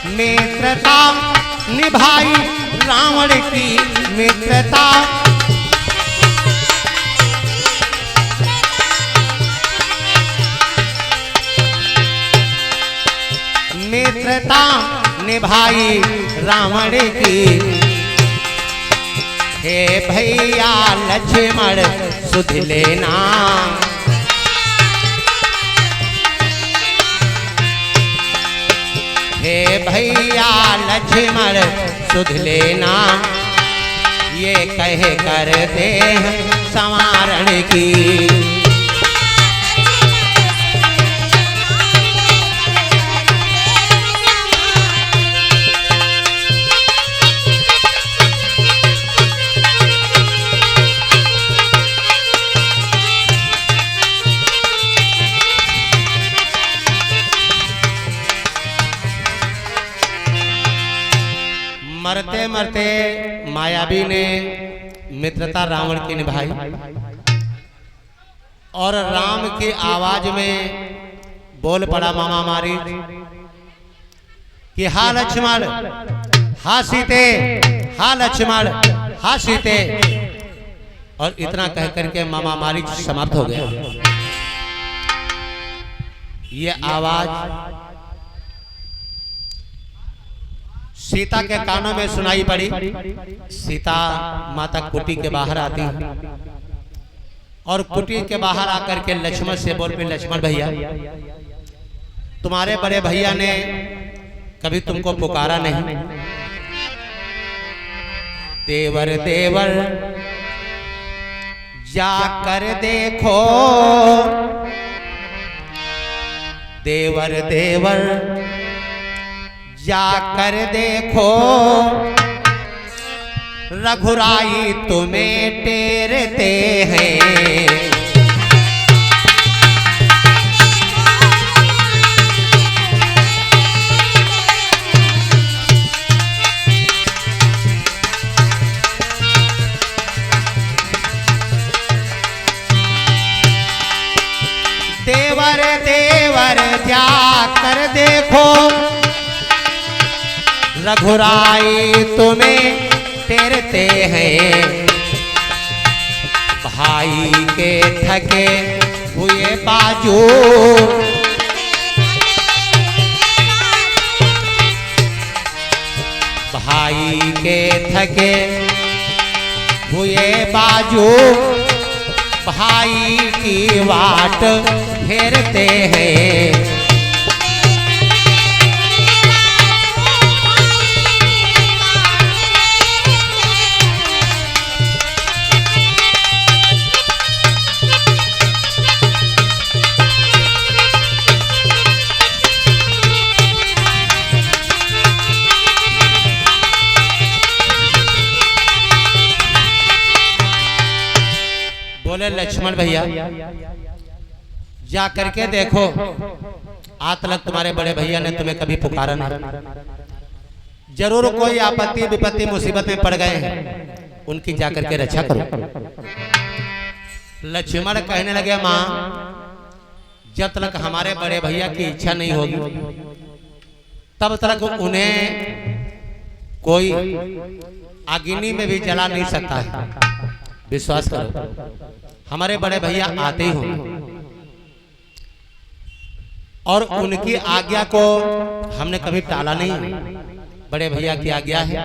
मित्रता निभाई रावण की मित्रता, मित्रता निभाई रावण की। हे भैया लक्ष्मण सुध लेना, हे भैया लक्ष्मण सुध लेना, ये कह कर दे संवारण की। मरते मरते मायावी ने मित्रता रावण की निभाई और राम की आवाज में बोल पड़ा मामा मारी कि हा लक्ष्मण हा सीते, हा लक्ष्मण हा सीते। और इतना कह करके मामा मारी समाप्त हो गया। ये आवाज सीता के कानों में सुनाई पड़ी। सीता माता कुटी के बाहर आती और कुटी के बाहर आकर के लक्ष्मण से बोल पे, लक्ष्मण भैया तुम्हारे बड़े भैया ने कभी तुमको पुकारा नहीं। देवर देवर जाकर देखो, देवर देवर जाकर देखो, रघुराई तुम्हें टेरते हैं। देवर देवर जाकर देखो, रघुराई तुम्हें टेरते हैं। भाई के थके हुए बाजू, भाई के थके हुए बाजू, भाई की वाट फेरते हैं। बोले लक्ष्मण भैया जा करके देखो, आज तक तुम्हारे बड़े भैया ने तुम्हें कभी पुकारा नहीं। जरूर कोई आपत्ति विपत्ति मुसीबत में पड़ गए हैं, उनकी जाकर के रक्षा करो। लक्ष्मण कहने लगे माँ, जब तक हमारे बड़े भैया की इच्छा नहीं होगी तब तक उन्हें कोई अग्नि में भी जला नहीं सकता है। विश्वास करो, हमारे बड़े भैया आते ही होंगे और उनकी आज्ञा को हमने कभी टाला नहीं। बड़े भैया की आज्ञा है,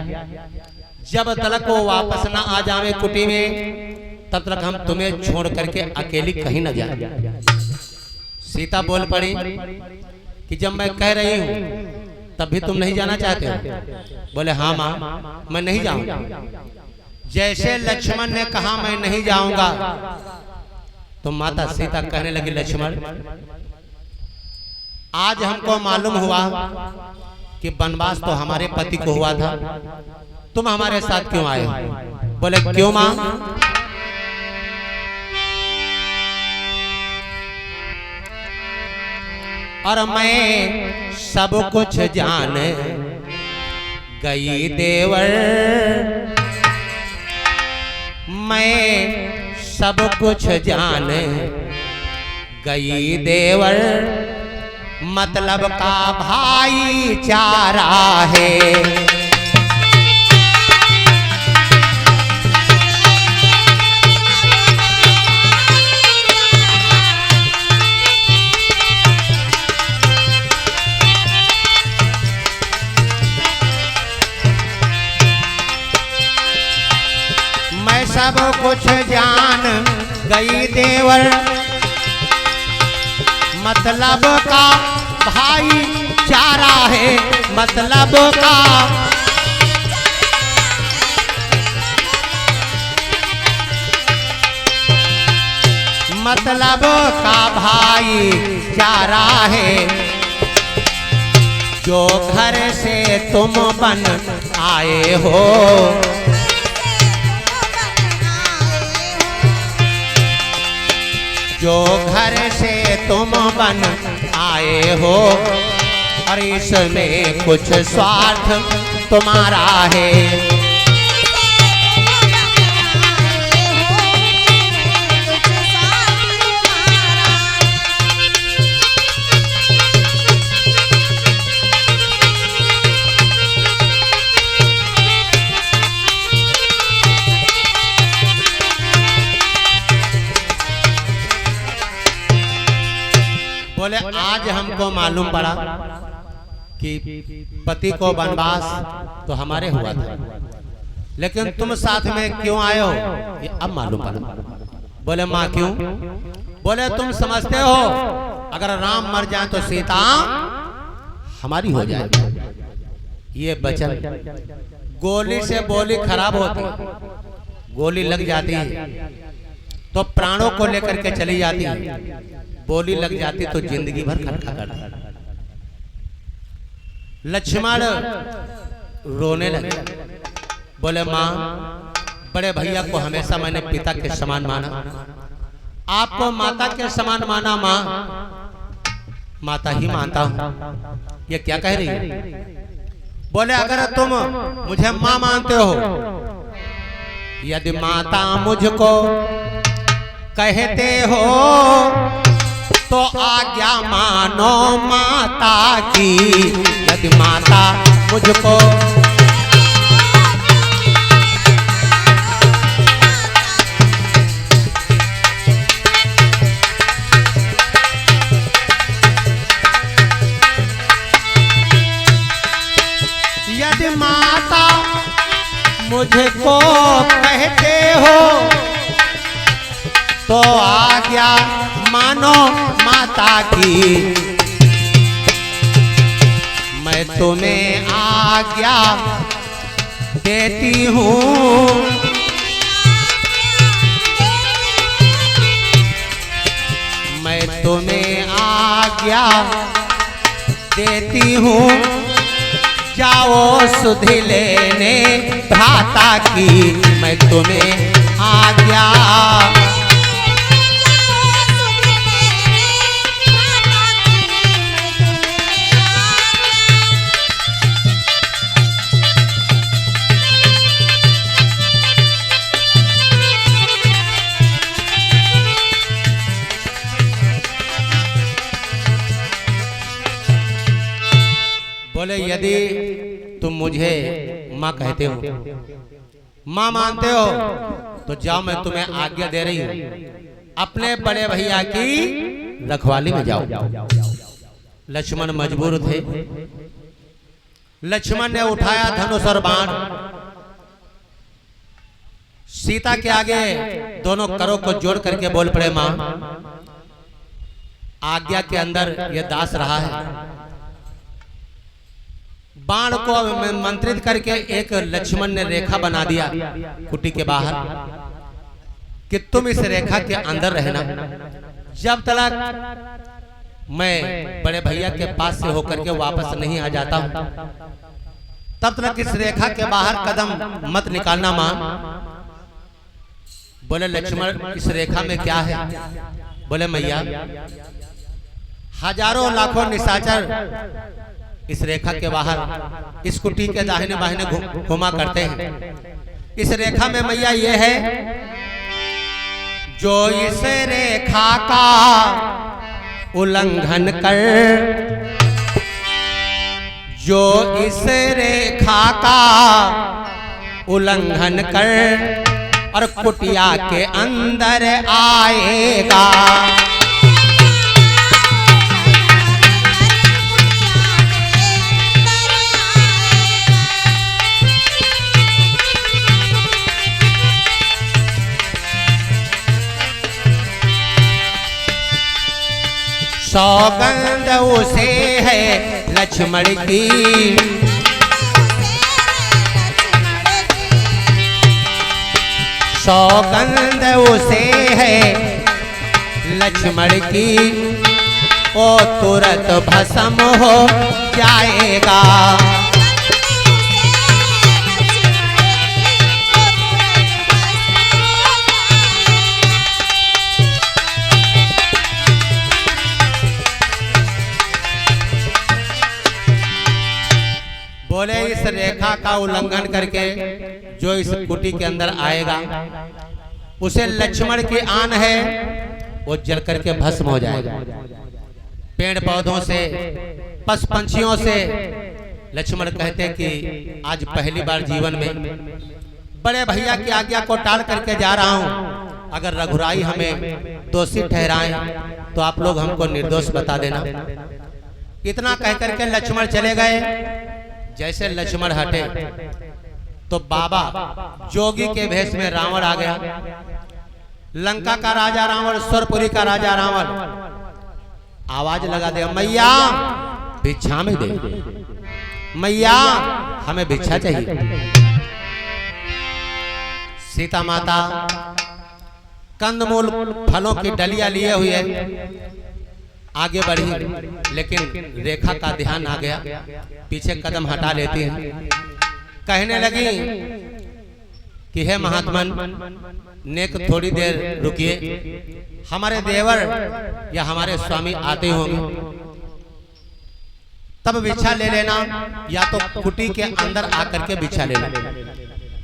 जब तक वो वापस ना आ जावे कुटी में तब तक हम तुम्हें छोड़ करके अकेली कहीं न जाए। सीता बोल पड़ी कि जब मैं कह रही हूँ तब भी तुम नहीं जाना चाहते हो? बोले हाँ माँ, मैं नहीं जाऊंगा। जैसे लक्ष्मण ने कहा मैं नहीं जाऊंगा तो माता सीता कहने लगी, लक्ष्मण आज हमको मालूम हुआ कि वनवास तो हमारे पति को हुआ था, तुम हमारे साथ क्यों आए हो? बोले क्यों माँ? और मैं सब कुछ जान गई देवर, मैं सब कुछ जान गई देवर, मतलब का भाईचारा है। मैं सब कुछ जान गई देवर, मतलब का भाईचारा है, मतलब का मतलब का भाईचारा है। जो घर से तुम बन आए हो, जो घर से तुम बन आए हो, और इसमें कुछ स्वार्थ तुम्हारा है। बोले आज हमको मालूम पड़ा कि पति को वनवास तो हमारे हुआ था, लेकिन तुम साथ में क्यों आए हो ये अब मालूम पड़ा। बोले माँ क्यों? बोले तुम समझते हो अगर राम मर जाए तो सीता हमारी हो जाए। ये बचन गोली से बोली खराब होती, गोली लग जाती है तो प्राणों को लेकर के चली जाती है, बोली लग जाती तो जिंदगी भर खटका करता। लक्ष्मण रोने लगे, बोले माँ बड़े भैया को हमेशा मैंने पिता के समान माना, आपको माता के समान माना माँ, माता ही मानता हूँ। ये क्या कह रही है? बोले अगर तुम मुझे माँ मानते हो, यदि माता मुझको कहते हो तो आज्ञा मानो माता की। यदि माता मुझको यदि माता मुझको कहते हो तो आज्ञा मानो माता की। मैं तुम्हें आज्ञा देती हूँ, मैं तुम्हें आज्ञा देती हूँ। जाओ सुधि लेने भ्राता की, मैं तुम्हें आज्ञा बोले यदि तुम मुझे माँ कहते हो, माँ मानते हो तो जाओ मैं तुम्हें आज्ञा दे रही हूँ, अपने बड़े भैया की रखवाली में जाओ। लक्ष्मण मजबूर थे। लक्ष्मण ने उठाया धनुष और बाण, सीता के आगे दोनों करों को जोड़ करके बोल पड़े माँ आज्ञा के अंदर यह दास रहा है। बाण को मंत्रित करके एक लक्ष्मण ने रेखा बना दिया कुटी के बाहर कि तुम इस रेखा के अंदर रहना, जब तक मैं बड़े भैया के पास से होकर के वापस नहीं आ जाता हूं तब तक इस रेखा के बाहर कदम मत निकालना मां। बोले लक्ष्मण इस रेखा में क्या है? बोले मैया हजारों लाखों निशाचर इस रेखा के बाहर इस कुटी के दाहिने बाहिने घुमा करते हैं। इस रेखा में मैया ये है जो इस रेखा का उल्लंघन कर, जो इस रेखा का उल्लंघन कर और कुटिया के अंदर आएगा, सौगंध उसे है लक्ष्मण की, सौगंध उसे है लक्ष्मण की, ओ तुरंत भस्म हो जाएगा। बोले इस रेखा का उल्लंघन करके जो इस कुटी के अंदर आएगा उसे लक्ष्मण की आन है वो जल करके भस्म हो जाएगा। पेड़ पौधों से पशु पंछियों से लक्ष्मण कहते कि आज पहली बार जीवन में बड़े भैया की आज्ञा को टाल करके जा रहा हूं, अगर रघुराई हमें दोषी ठहराएं तो आप लोग हमको निर्दोष बता देना। इतना कह करके लक्ष्मण चले गए। जैसे लक्ष्मण हटे तो बाबा जोगी के भेष में रावण आ गया। लंका का राजा रावण, स्वरपुरी का राजा रावण आवाज लगा दे, मैया भिक्षा में दे, मैया हमें भिक्षा चाहिए। सीता माता कंदमूल फलों की डलियां लिए हुए आगे बढ़ी, लेकिन रेखा का ध्यान आ गया, पीछे कदम हटा लेती है। कहने लगी कि हे महात्मन, नेक थोड़ी देर रुकिए, हमारे देवर या हमारे स्वामी आते होंगे तब भिक्षा ले लेना, या तो कुटी के अंदर आकर के भिक्षा लेना।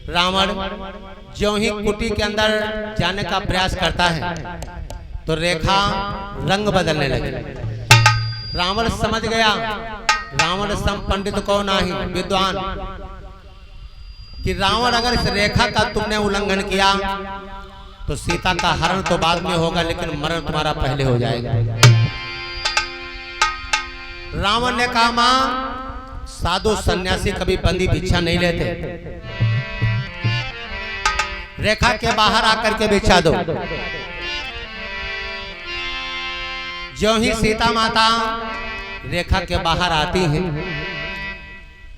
रावण जो ही कुटी के अंदर जाने का प्रयास करता है तो रेखा रंग बदलने लगी। रावण समझ गया, रावण सम पंडित को नहीं विद्वान, कि रावण अगर इस रेखा का तुमने उल्लंघन किया तो सीता का हरण तो बाद में होगा, लेकिन मरण तुम्हारा पहले हो जाएगा। रावण ने कहा, मां साधु सन्यासी कभी बंदी भिक्षा नहीं लेते, रेखा के बाहर आकर के भिक्षा दो। जो ही सीता माता रेखा के बाहर आती हैं,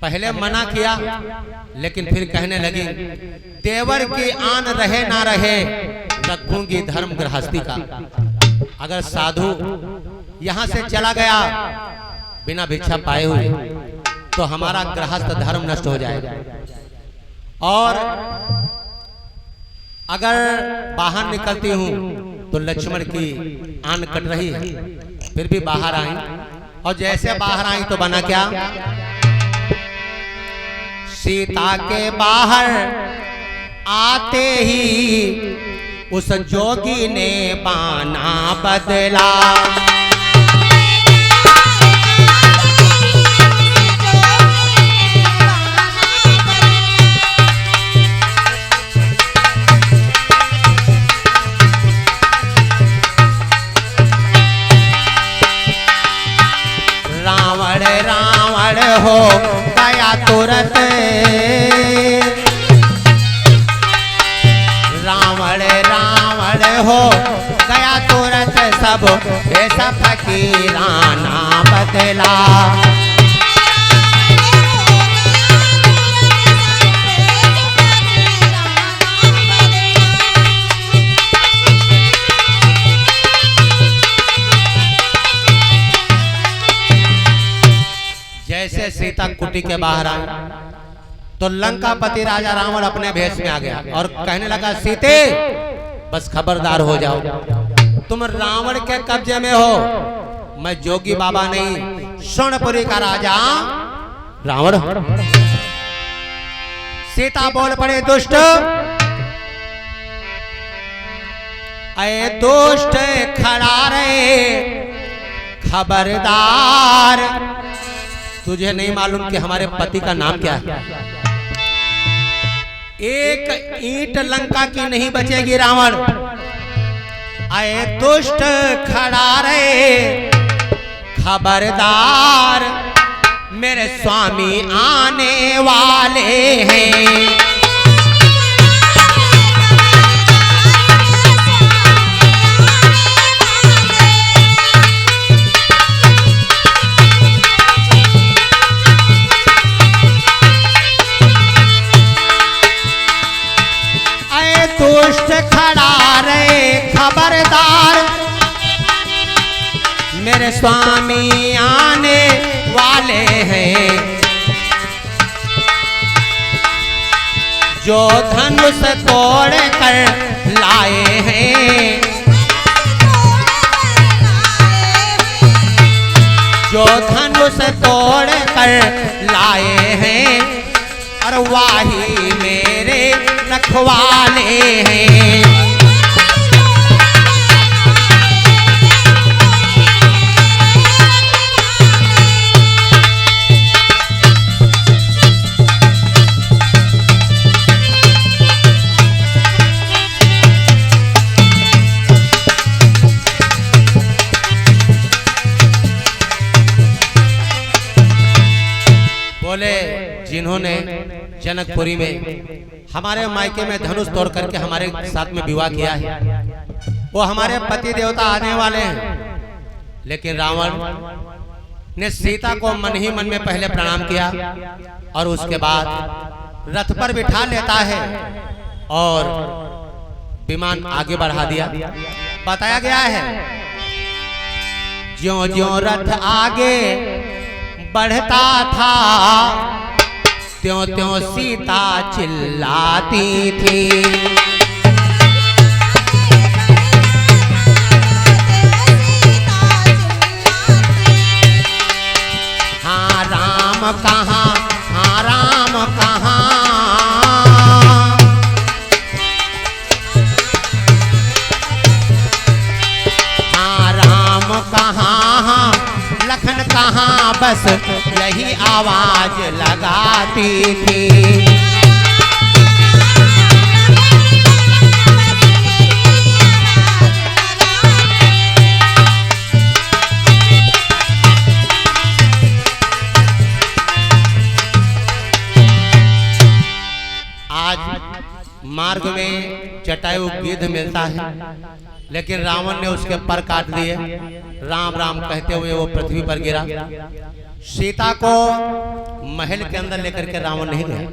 पहले मना किया लेकिन फिर कहने लगी, देवर की आन रहे ना रहे रखूंगी धर्म गृहस्थी का। अगर साधु यहाँ से चला गया बिना भिक्षा पाए हुए तो हमारा गृहस्थ धर्म नष्ट हो जाएगा। और अगर बाहर निकलती हूँ तो लक्ष्मण की आन कट रही है, फिर भी बाहर आई, और जैसे बाहर आई तो बना क्या, सीता के बाहर आते ही उस जोगी ने बाना बदला। रावण हो गया तुरंत, रावण हो गया तुरंत, सब ऐसा फकीराना बदला। जैसे सीता कुटी के बाहर आई तो लंकापति राजा रावण अपने भेष में आ गया और कहने लगा, सीते बस खबरदार हो जाओ, तुम रावण के कब्जे में हो, मैं जोगी बाबा नहीं, स्वर्णपुरी का राजा रावण। सीता बोल पड़े, दुष्ट अये दुष्ट खड़ा रहे, खबरदार, तुझे नहीं मालूम कि हमारे पति का नाम क्या है? एक ईंट लंका की नहीं बचेगी रावण। आए दुष्ट खड़ा रहे, खबरदार, मेरे स्वामी आने वाले हैं। दुष्ट खड़ा रहे, खबरदार, मेरे स्वामी आने वाले हैं। जो धनुष तोड़ कर लाए हैं, जो धनुष तोड़ कर लाए हैं, और वाही मेरे रखवाले हैं। बोले जिन्होंने जनकपुरी में हमारे मायके में धनुष तोड़ करके हमारे साथ में विवाह किया है, वो हमारे पति देवता आने वाले हैं। लेकिन रावण ने सीता को मन ही मन में पहले प्रणाम किया और उसके बाद रथ पर बिठा लेता है और विमान आगे बढ़ा दिया। बताया गया है ज्यों ज्यों रथ आगे बढ़ता था, त्यों त्यों सीता चिल्लाती थी। हाँ राम कहाँ, हाँ राम कहाँ, हाँ राम कहाँ, लखन कहाँ, बस यही आवाज लगाती थी। आज मार्ग में जटायु गिद्ध मिलता है, लेकिन रावण ने उसके पर काट दिए। राम राम कहते हुए वो पृथ्वी पर गिरा। सीता को महल के अंदर लेकर के रावण नहीं गया।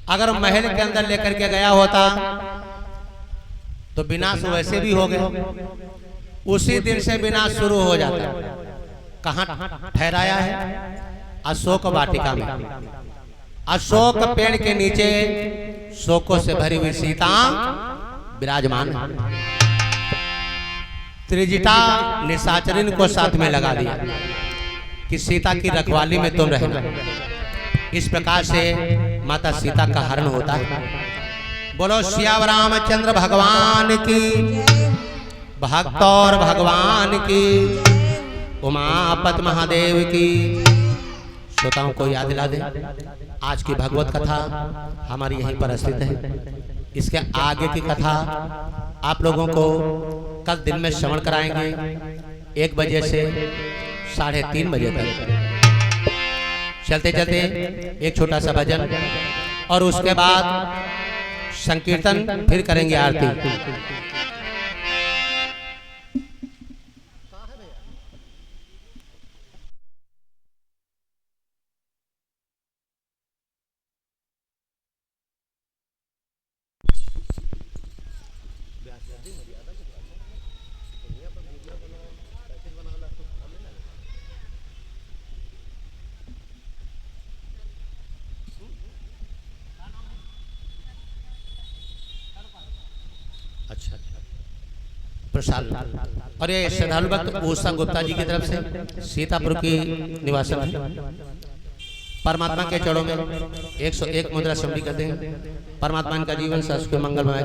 अगर महल के अंदर लेकर के गया होता तो विनाश वैसे भी हो गया, उसी दिन से विनाश शुरू हो जाता। कहाँ ठहराया है? अशोक वाटिका में, अशोक पेड़ के नीचे शोकों से भरी हुई सीता विराजमान है। त्रिजटा निशाचरिन को साथ में लगा दिया कि सीता की रखवाली में तुम रहना। इस प्रकार से माता सीता का हरण होता है। बोलो श्याम रामचंद्र भगवान की, भक्त और भगवान की, उमापति महादेव की। श्रोताओं को याद दिला दे, आज की भगवत कथा हमारी यहीं पर स्थित है। इसके आगे की कथा आप लोगों को कल दिन में श्रवण कराएंगे 1 बजे से 3:30 बजे तक। चलते चलते एक छोटा सा भजन और उसके बाद संकीर्तन, फिर करेंगे आरती। अच्छा, प्रसाद। और ये श्रद्धालु भक्त उषा गुप्ता जी की तरफ से सीतापुर की निवासन है। परमात्मा के चरणों में 101 मुद्रा समरी करते हैं। परमात्मा इनका जीवन शाश्वत मंगलमय।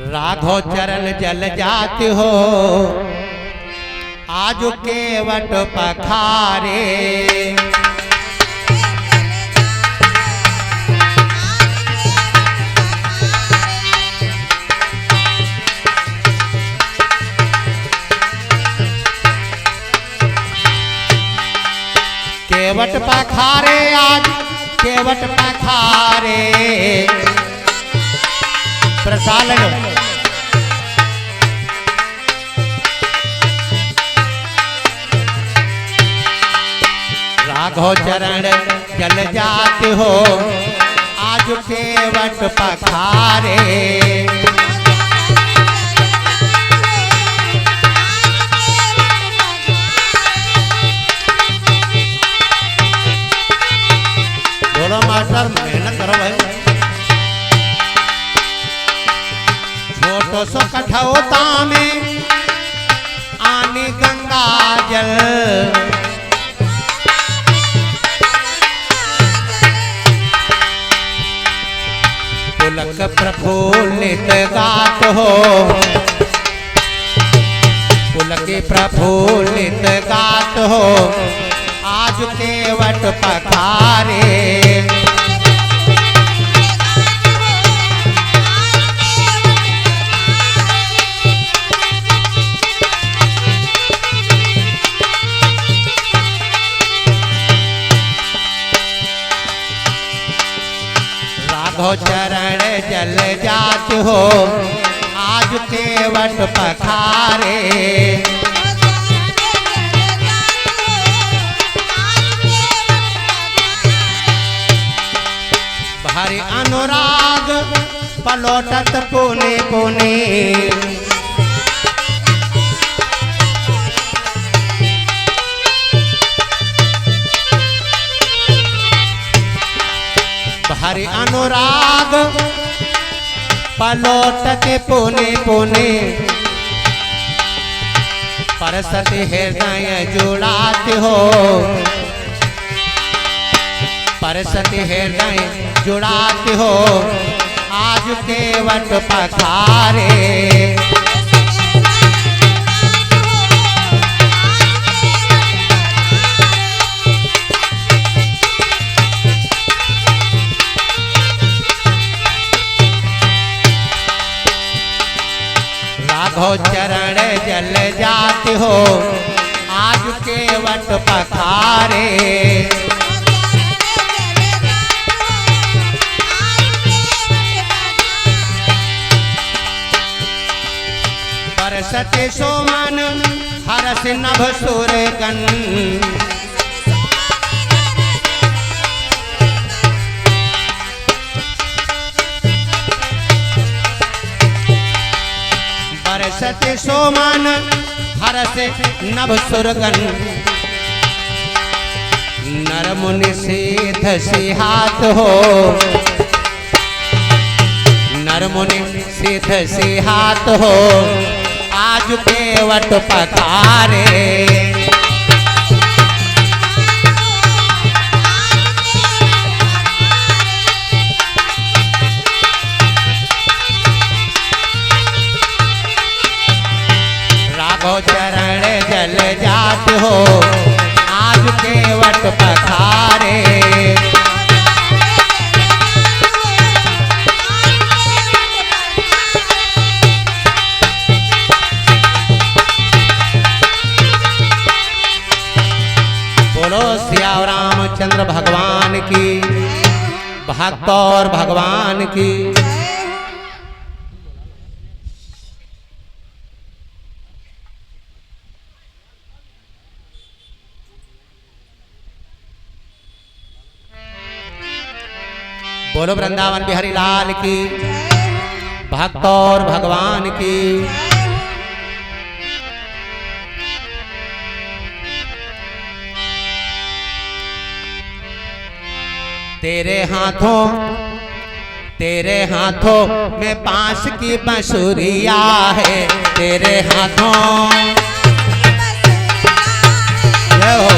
राघव चरण जल जाते हो आज केवट पखारे। केवट पखारे आज केवट पखारे। प्रसाद लो। राघव चरण जल जाते हो आज केवट पखारे। बोलो मास्टर मेहनत करो भाई। छोटो सो कठौता में आने गंगा जल। पुलक प्रफुल्लित गात हो पुलक प्रफुल्लित गात हो आज केवट पखारे। राघव चरण जल जात हो आज केवट पखारे। भारी अनुराग पलोटत पुने पुने। भारी अनुराग पलोटत पुने पुने। परसत हृदय जुड़ाते हो परसत हृदय जुड़ाते हो आज केवट पखारे। राघव चरण जल जाते हो आज केवट पखारे। बरसते सोमन हरस नभ सुरगन। बरसते सोमन हरस नभ सुरगन। नर मुनि सिद्ध सिहात हो नर मुनि सिद्ध सिहात हो आज केवट पखारे। राघव चरण जल जात हो आज केवट पखारे। बोलो सिया रामचंद्र भगवान की भक्त और भगवान की। बोलो वृंदावन बिहारी लाल की भक्त और भगवान की। तेरे हाथों में पांच की बंसुरिया है। तेरे हाथों जय हो।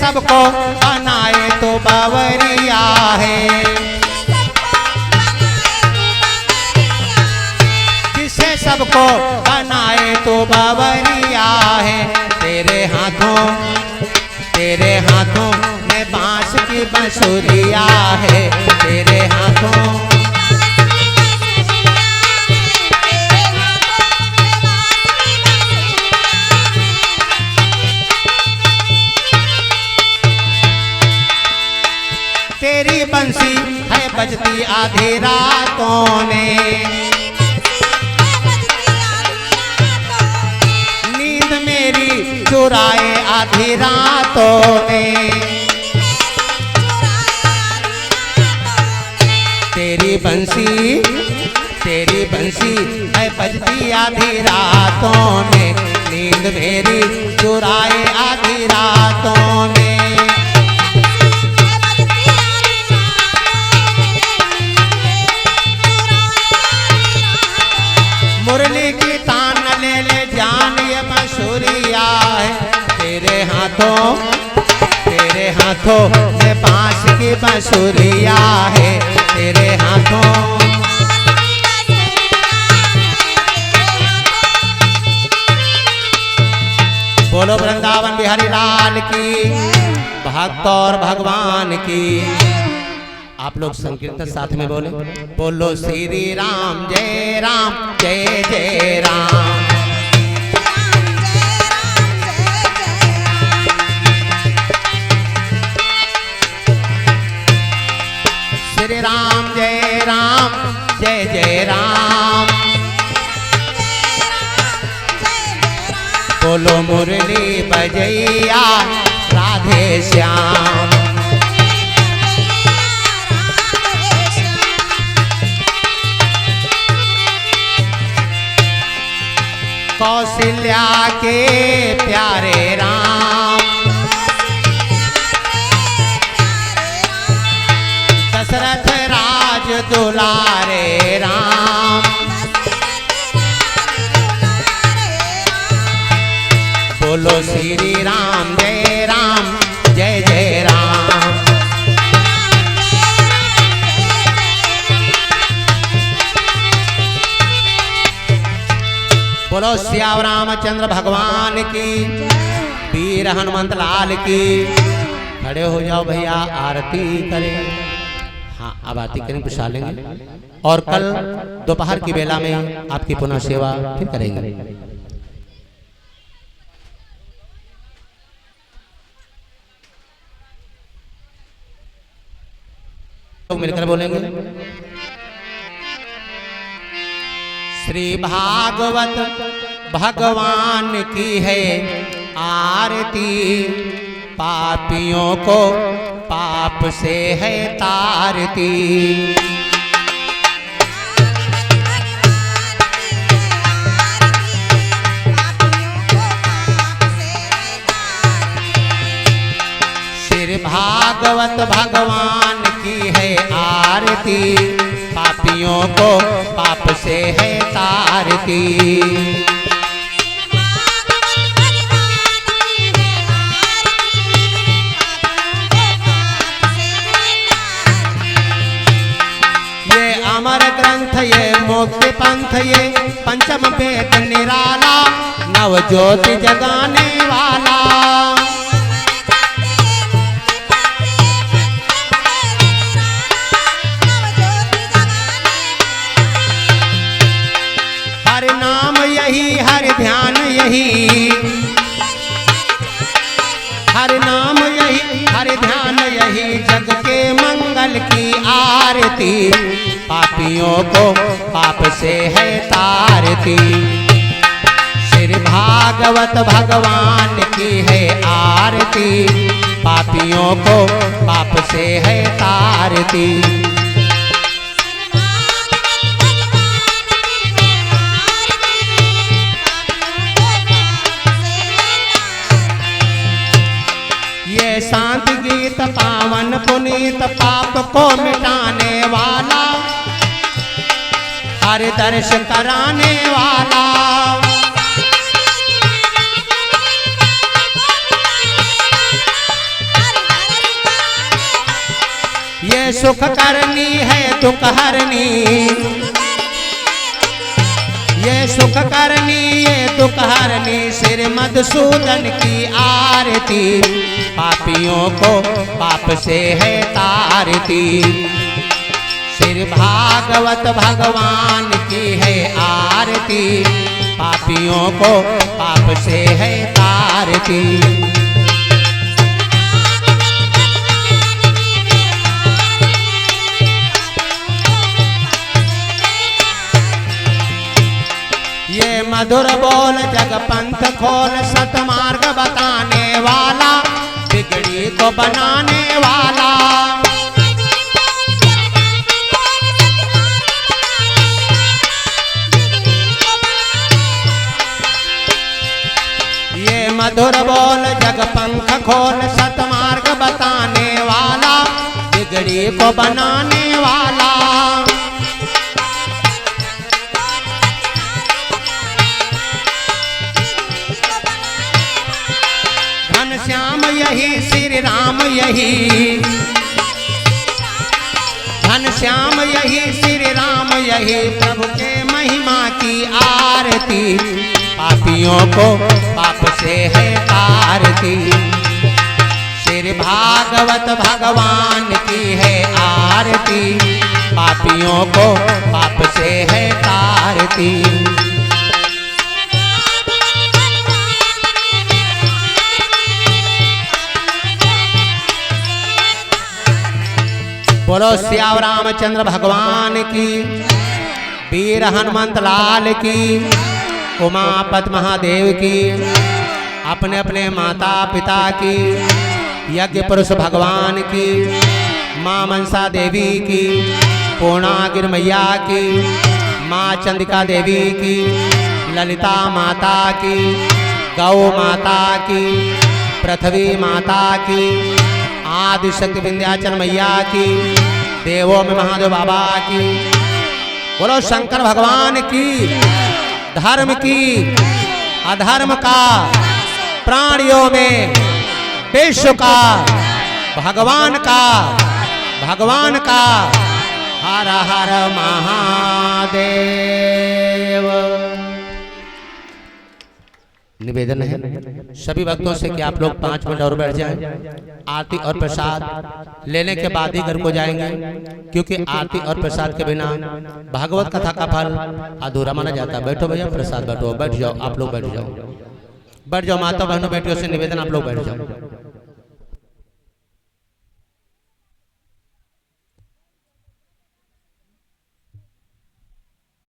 सबको बनाए तो बावरिया है, जिसे सबको बनाए तो बावरिया है। तेरे हाथों में बांस की बंसुरिया है, तेरे हाथों तेरी बंसी है बजती आधी रातों में, नींद मेरी चुराए आधी रातों में, तेरी बंसी है बजती आधी रातों में, नींद मेरी चुराए आधी रातों में। मुरली की तान ले ले जान ये बंसुरिया है, तेरे हाथों में बांस की बंसुरिया है, तेरे हाथों बोलो वृंदावन बिहारी लाल की, भक्त और भगवान की। आप लोग संकीर्तन साथ में बोले, बोलो श्री राम जय जय राम। श्री राम जय जय राम। बोलो मुरली बजैया राधे श्याम। कौशल्या के प्यारे राम, दशरथ राज दुलारे राम। बोलो श्री राम जय जय राम। बोलो श्याम रामचंद्र भगवान की, वीर हनुमंत लाल की। खड़े हो जाओ भैया, आरती करें। हाँ, अब आरती करें, प्रसाद लेंगे और कल दोपहर की बेला में आपकी पुनः सेवा फिर करेंगे। तो मिलकर बोलेंगे, श्री भागवत भगवान की है आरती, पापियों को पाप से है तारती। श्री भागवत भगवान की है आरती, पापियों को पाप से है तारती। ये अमर ग्रंथ, ये मोक्ष पंथ, ये पंचम वेद निराला, नव ज्योति जगाने वाला। हर नाम यही, हर ध्यान यही, हर नाम यही, हर ध्यान यही, जग के मंगल की आरती, पापियों को पाप से है तारती। श्री भागवत भगवान की है आरती, पापियों को पाप से है तारती। ये शांति गीत पावन पुनीत, पाप को मिटाने वाला, हर दर्श कराने वाला। सुख करनी है दुख हरनी, ये सुख करनी ये दुख हरनी, सिर मधुसूदन की आरती, पापियों को पाप से है तारती। सिर भागवत भगवान की है आरती, पापियों को पाप से है तारती। ये मधुर बोल जग पंथ खोल, सतमार्ग बताने वाला, बिगड़ी को बनाने वाला। ये मधुर बोल जग पंख खोल, सतमार्ग बताने वाला, बिगड़ी को बनाने वाला। घनश्याम यही श्री राम यही, घनश्याम यही श्री राम यही, प्रभु के महिमा की आरती, पापियों को पाप से है तारती। श्री भागवत भगवान की है आरती, पापियों को पाप से है तारती। बोलो श्याम रामचंद्र भगवान की, वीर हनुमंत लाल की, उमापत महादेव की, अपने अपने माता पिता की, यज्ञ पुरुष भगवान की, माँ मनसा देवी की, पूर्णागिर मैया की, माँ चंदिका देवी की, ललिता माता की, गौ माता की, पृथ्वी माता की, आदिशक्ति विंध्याचल मैया की, देवों में महादेव बाबा की। बोलो शंकर भगवान की, धर्म की अधर्म का, प्राणियों में विश्व का, भगवान का हर हर महादेव। निवेदन है सभी भक्तों से कि आप लोग 5 मिनट और बैठ जाएं। आरती और प्रसाद लेने के बाद ही घर को जाएंगे, क्योंकि आरती और प्रसाद के बिना भागवत कथा का फल अधूरा माना जाता है। बैठो भैया, प्रसाद बैठो, बैठ जाओ, आप लोग बैठ जाओ, माता बहनों बेटियों से निवेदन आप लोग बैठ जाओ।